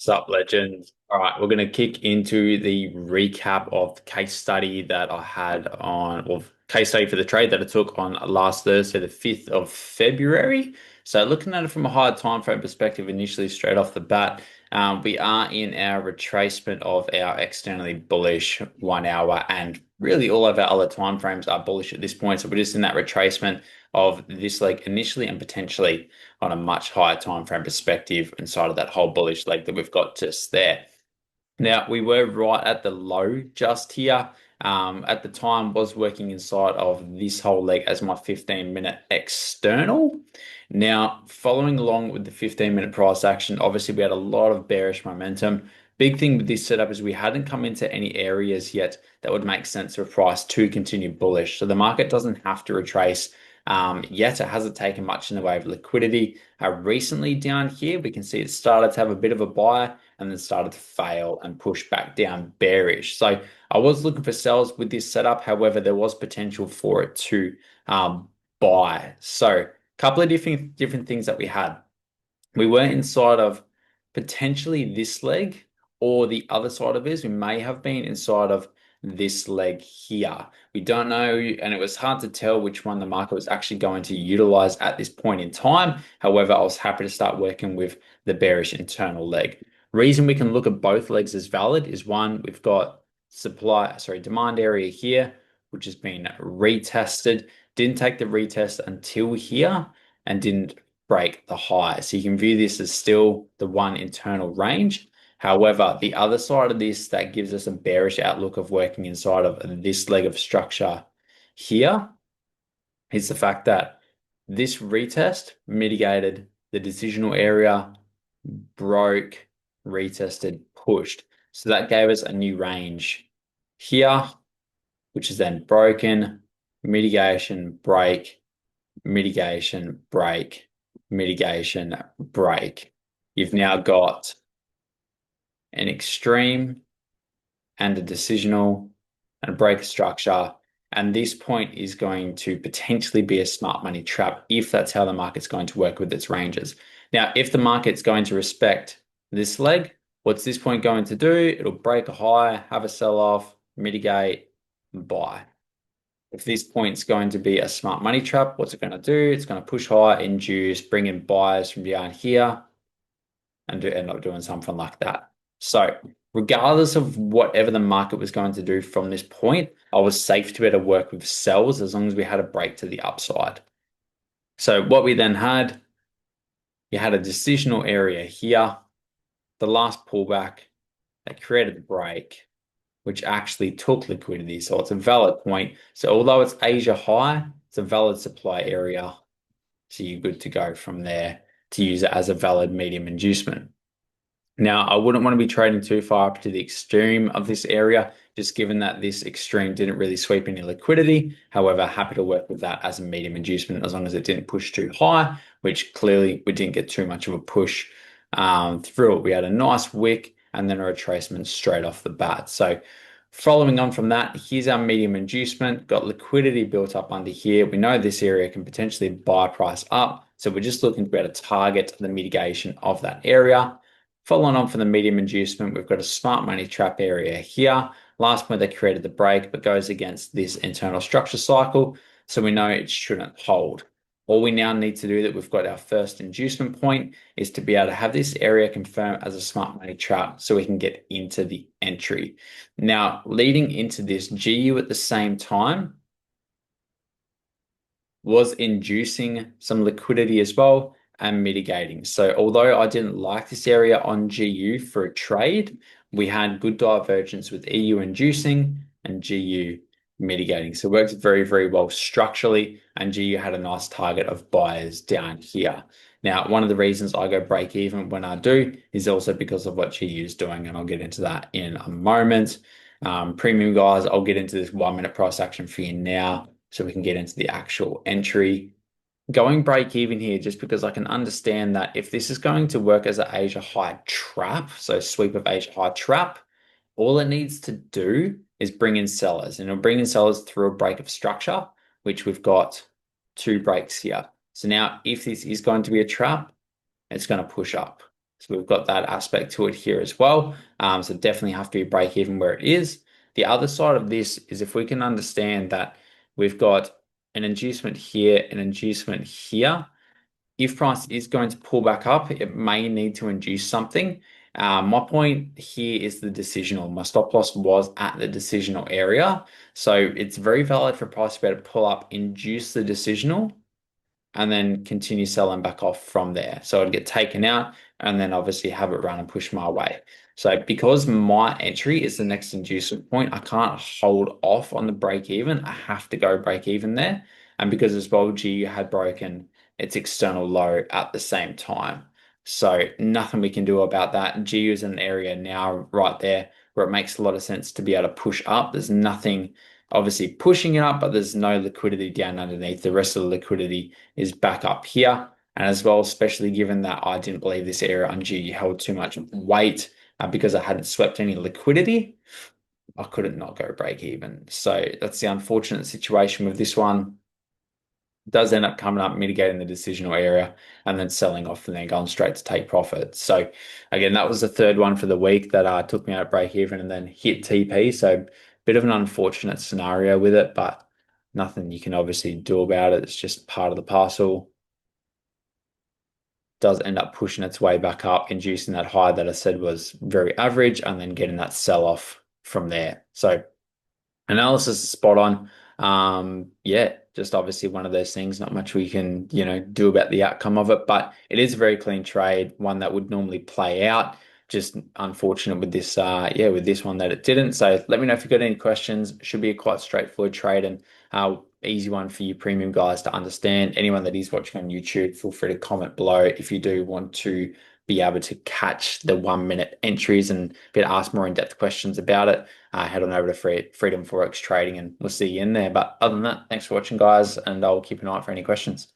Sup, legend. All right, we're going to kick into the recap of the case study that I had or case study for the trade that I took on last Thursday, the 5th of February. So looking at it from a higher time frame perspective, initially straight off the bat, we are in our retracement of our externally bullish 1 hour, and really all of our other time frames are bullish at this point. So we're just in that retracement of this leg initially and potentially on a much higher time frame perspective inside of that whole bullish leg that we've got just there. Now, we were right at the low just here. At the time, was working inside of this whole leg as my 15-minute external. Now, following along with the 15-minute price action, obviously we had a lot of bearish momentum. Big thing with this setup is we hadn't come into any areas yet that would make sense for price to continue bullish. So the market doesn't have to retrace yet. It hasn't taken much in the way of liquidity. Recently down here, we can see it started to have a bit of a buy and then started to fail and push back down bearish. So I was looking for sells with this setup. However, there was potential for it to buy. So a couple of different things that we had. We were inside of potentially this leg, or the other side of this. We may have been inside of this leg here. We don't know, and it was hard to tell which one the market was actually going to utilize at this point in time. However, I was happy to start working with the bearish internal leg. Reason we can look at both legs as valid is, one, we've got demand area here, which has been retested. Didn't take the retest until here and didn't break the high. So you can view this as still the one internal range. However, the other side of this that gives us a bearish outlook of working inside of this leg of structure here is the fact that this retest mitigated the decisional area, broke, retested, pushed. So that gave us a new range here, which is then broken, mitigation, break, mitigation, break, mitigation, break. You've now got an extreme and a decisional and a break structure. And this point is going to potentially be a smart money trap if that's how the market's going to work with its ranges. Now, if the market's going to respect this leg, what's this point going to do? It'll break a high, have a sell-off, mitigate, buy. If this point's going to be a smart money trap, what's it going to do? It's going to push high, induce, bring in buyers from down here, and end up doing something like that. So regardless of whatever the market was going to do from this point, I was safe to be able to work with sells as long as we had a break to the upside. So what we then had, you had a decisional area here, the last pullback that created the break, which actually took liquidity. So it's a valid point. So although it's Asia high, it's a valid supply area. So you're good to go from there to use it as a valid medium inducement. Now, I wouldn't want to be trading too far up to the extreme of this area, just given that this extreme didn't really sweep any liquidity. However, happy to work with that as a medium inducement as long as it didn't push too high, which clearly we didn't get too much of a push through it. We had a nice wick and then a retracement straight off the bat. So following on from that, here's our medium inducement, got liquidity built up under here. We know this area can potentially buy price up. So we're just looking to be able to target the mitigation of that area. Following on from the medium inducement, we've got a smart money trap area here. Last point, they created the break, but goes against this internal structure cycle. So we know it shouldn't hold. All we now need to do that we've got our first inducement point is to be able to have this area confirmed as a smart money trap so we can get into the entry. Now, leading into this, GU at the same time was inducing some liquidity as well and mitigating. So although I didn't like this area on GU for a trade, we had good divergence with EU inducing and GU mitigating. So it worked very, very well structurally, and GU had a nice target of buyers down here. Now, one of the reasons I go break even when I do is also because of what GU is doing, and I'll get into that in a moment. Premium guys, I'll get into this 1 minute price action for you now so we can get into the actual entry. Going break even here just because I can understand that if this is going to work as an Asia high trap, so sweep of Asia high trap, all it needs to do is bring in sellers, and it'll bring in sellers through a break of structure, which we've got 2 breaks here. So now if this is going to be a trap, it's going to push up. So we've got that aspect to it here as well. So definitely have to be break even where it is. The other side of this is if we can understand that we've got an inducement here, an inducement here. If price is going to pull back up, it may need to induce something. My point here is the decisional. My stop loss was at the decisional area. So it's very valid for price to be able to pull up, induce the decisional, and then continue selling back off from there. So it'd get taken out and then obviously have it run and push my way. So because my entry is the next inducement point, I can't hold off on the break even. I have to go break even there. And because as well, G had broken its external low at the same time. So nothing we can do about that. GU is an area now right there where it makes a lot of sense to be able to push up. There's nothing obviously pushing it up, but there's no liquidity down underneath. The rest of the liquidity is back up here. And as well, especially given that I didn't believe this area on G held too much weight because I hadn't swept any liquidity, I couldn't not go break even. So that's the unfortunate situation with this one. Does end up coming up, mitigating the decisional area, and then selling off and then going straight to take profit. So again, that was the third one for the week that took me out at break even and then hit TP. So bit of an unfortunate scenario with it, but nothing you can obviously do about it. It's just part of the parcel. Does end up pushing its way back up, inducing that high that I said was very average, and then getting that sell off from there. So analysis is spot on. Yeah, just obviously one of those things, not much we can, do about the outcome of it, but it is a very clean trade, one that would normally play out. Just unfortunate with this, with this one that it didn't. So let me know if you've got any questions. Should be a quite straightforward trade and easy one for you premium guys to understand. Anyone that is watching on YouTube, feel free to comment below if you do want to be able to catch the 1 minute entries and be able to ask more in-depth questions about it. Head on over to Freedom Forex Trading and we'll see you in there. But other than that, thanks for watching, guys, and I'll keep an eye out for any questions.